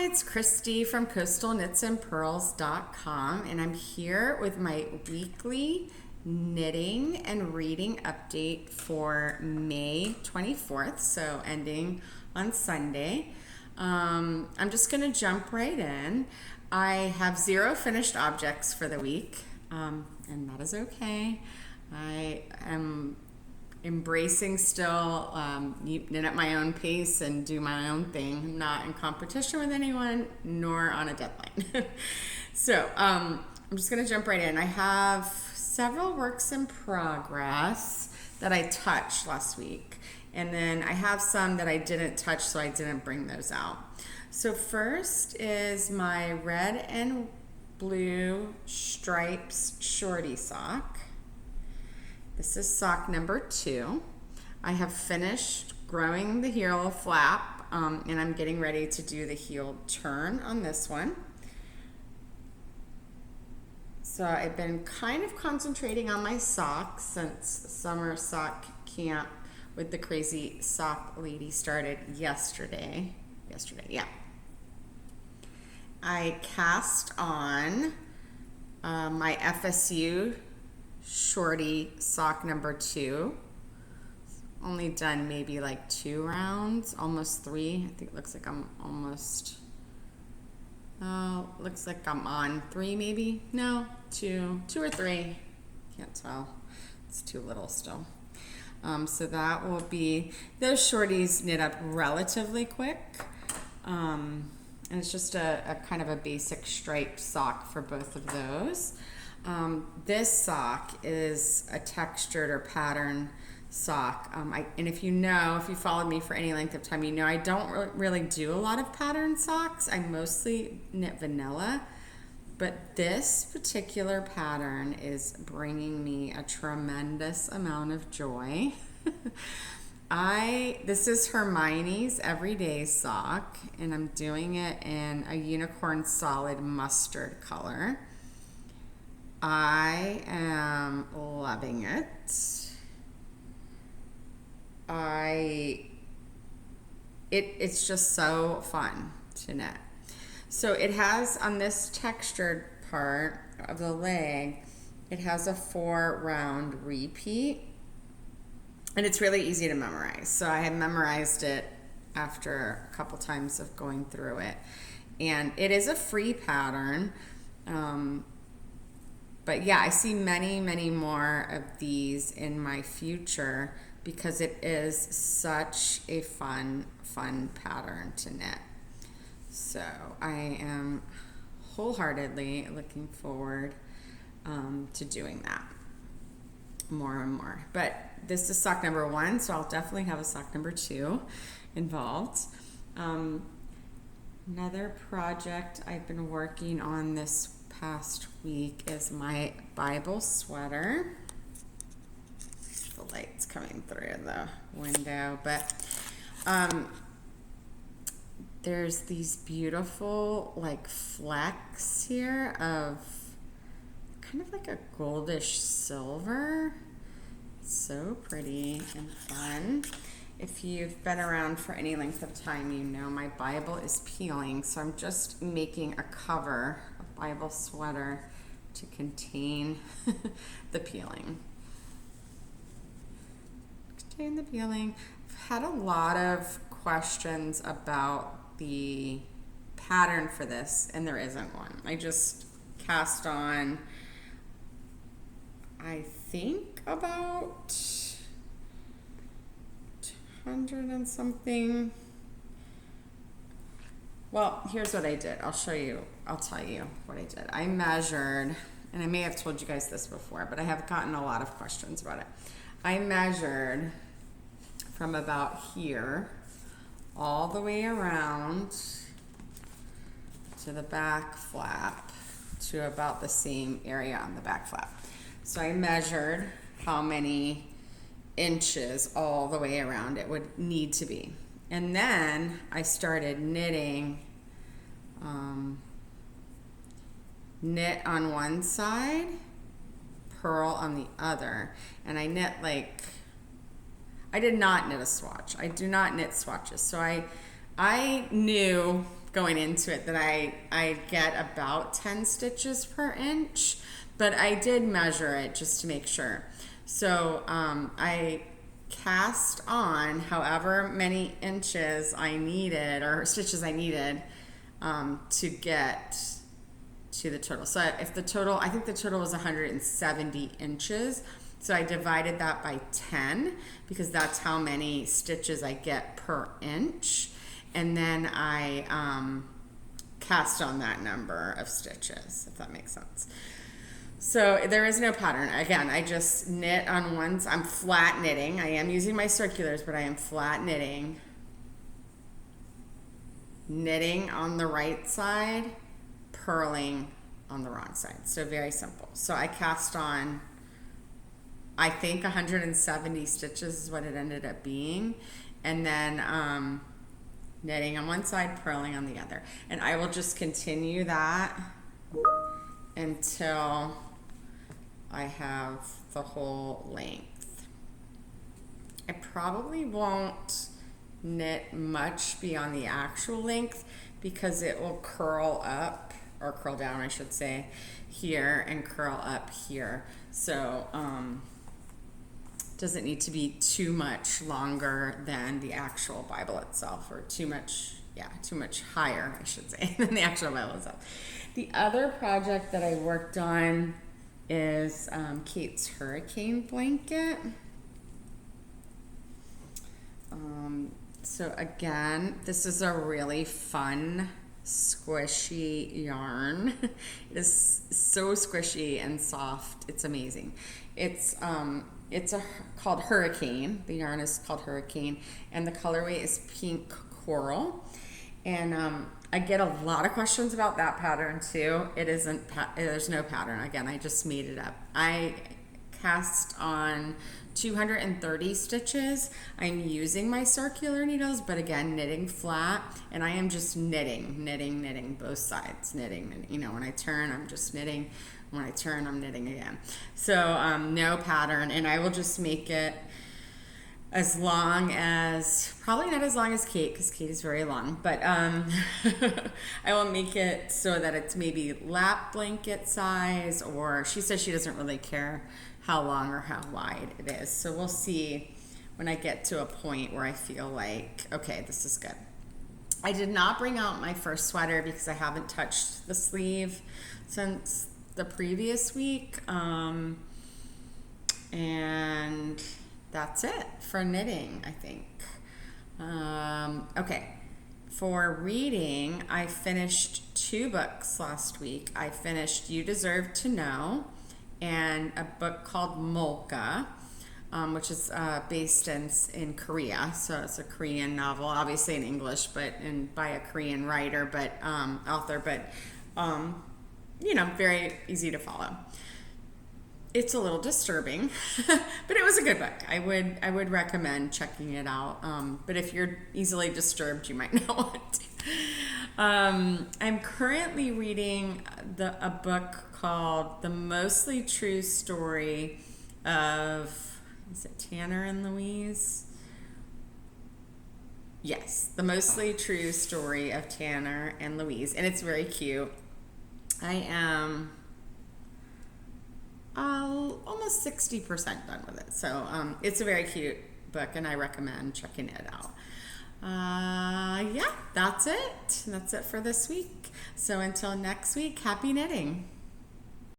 it's Christy from coastalknitsandpearls.com, and I'm here with my weekly knitting and reading update for May 24th, so ending on Sunday. I'm just going to jump right in. I have 0 finished objects for the week, and that is okay. I am embracing still, knit at my own pace and do my own thing. I'm not in competition with anyone, nor on a deadline. So I'm just going to jump right in. I have several works in progress that I touched last week. And then I have some that I didn't touch, so I didn't bring those out. So first is my red and blue stripes shorty sock. This is sock number 2. I have finished growing the heel flap, and I'm getting ready to do the heel turn on this one. So I've been kind of concentrating on my socks since summer sock camp with the crazy sock lady started yesterday. Yeah. I cast on my FSU shorty sock number 2. Only done maybe like 2 rounds, almost 3. I think it looks like I'm almost, looks like I'm on 3 maybe. No, 2 or 3. Can't tell. It's too little still. So that will be, those shorties knit up relatively quick. And it's just a kind of a basic striped sock for both of those. This sock is a textured or pattern sock. And if you followed me for any length of time, you know I don't really do a lot of pattern socks. I mostly knit vanilla. But this particular pattern is bringing me a tremendous amount of joy. This is Hermione's Everyday sock, and I'm doing it in a unicorn solid mustard color. I am loving it. It's just so fun to knit. So it has, on this textured part of the leg, it has a 4-round repeat, and it's really easy to memorize. So I had memorized it after a couple times of going through it, and it is a free pattern. But yeah, I see many, many more of these in my future because it is such a fun pattern to knit. So I am wholeheartedly looking forward to doing that more and more. But this is sock number 1, so I'll definitely have a sock number 2 involved. Another project I've been working on this past week is my Bible sweater. The light's coming through the window, but there's these beautiful like flecks here of kind of like a goldish silver. It's so pretty and fun. If you've been around for any length of time, you know my Bible is peeling, so I'm just making a cover, a Bible sweater, to contain the peeling. I've had a lot of questions about the pattern for this, and there isn't one. I just cast on, I think, about 100 and something. Well, here's what I did. I'll tell you what I did. I measured, and I may have told you guys this before, but I have gotten a lot of questions about it. I measured from about here all the way around to the back flap to about the same area on the back flap. So I measured how many inches all the way around it would need to be. And then I started knitting, knit on one side, purl on the other. And I knit I did not knit a swatch. I do not knit swatches. So I knew going into it that I get about 10 stitches per inch, but I did measure it just to make sure. So I cast on however many inches I needed, or stitches I needed, to get to the total. So if the total, I think the total was 170 inches. So I divided that by 10 because that's how many stitches I get per inch. And then I cast on that number of stitches, if that makes sense. So there is no pattern. Again, I just knit on one, I'm flat knitting. I am using my circulars, but I am flat knitting. Knitting on the right side, purling on the wrong side. So very simple. So I cast on, I think 170 stitches is what it ended up being. And then knitting on one side, purling on the other. And I will just continue that until I have the whole length. I probably won't knit much beyond the actual length because it will curl up, or curl down I should say, here and curl up here. So doesn't need to be too much longer than the actual Bible itself, or too much higher I should say than the actual Bible itself. The other project that I worked on is Kate's hurricane blanket. So again, this is a really fun, squishy yarn. It is so squishy and soft. It's amazing. It's called Hurricane. The yarn is called Hurricane, and the colorway is pink coral. And I get a lot of questions about that pattern too. It isn't, there's no pattern. Again, I just made it up. I cast on 230 stitches. I'm using my circular needles, but again, knitting flat, and I am just knitting both sides, knitting. You know, when I turn, I'm just knitting. When I turn, I'm knitting again. So no pattern, and I will just make it as long as, probably not as long as Kate, because Kate is very long, but I will make it so that it's maybe lap blanket size, or she says she doesn't really care how long or how wide it is. So we'll see when I get to a point where I feel like, okay, this is good. I did not bring out my first sweater because I haven't touched the sleeve since the previous week. And that's it for knitting, I think. Okay, for reading, I finished 2 books last week. I finished You Deserve to Know and a book called Molka, which is based in Korea. So it's a Korean novel, obviously in English, but by a Korean writer, but author, but you know, very easy to follow. It's a little disturbing, but it was a good book. I would recommend checking it out. But if you're easily disturbed, you might not want to. I'm currently reading a book called The Mostly True Story of, is it Tanner and Louise? Yes, The Mostly True Story of Tanner and Louise, and it's very cute. I am almost 60% done with it. So it's a very cute book, and I recommend checking it out. Yeah, that's it. That's it for this week. So until next week, happy knitting.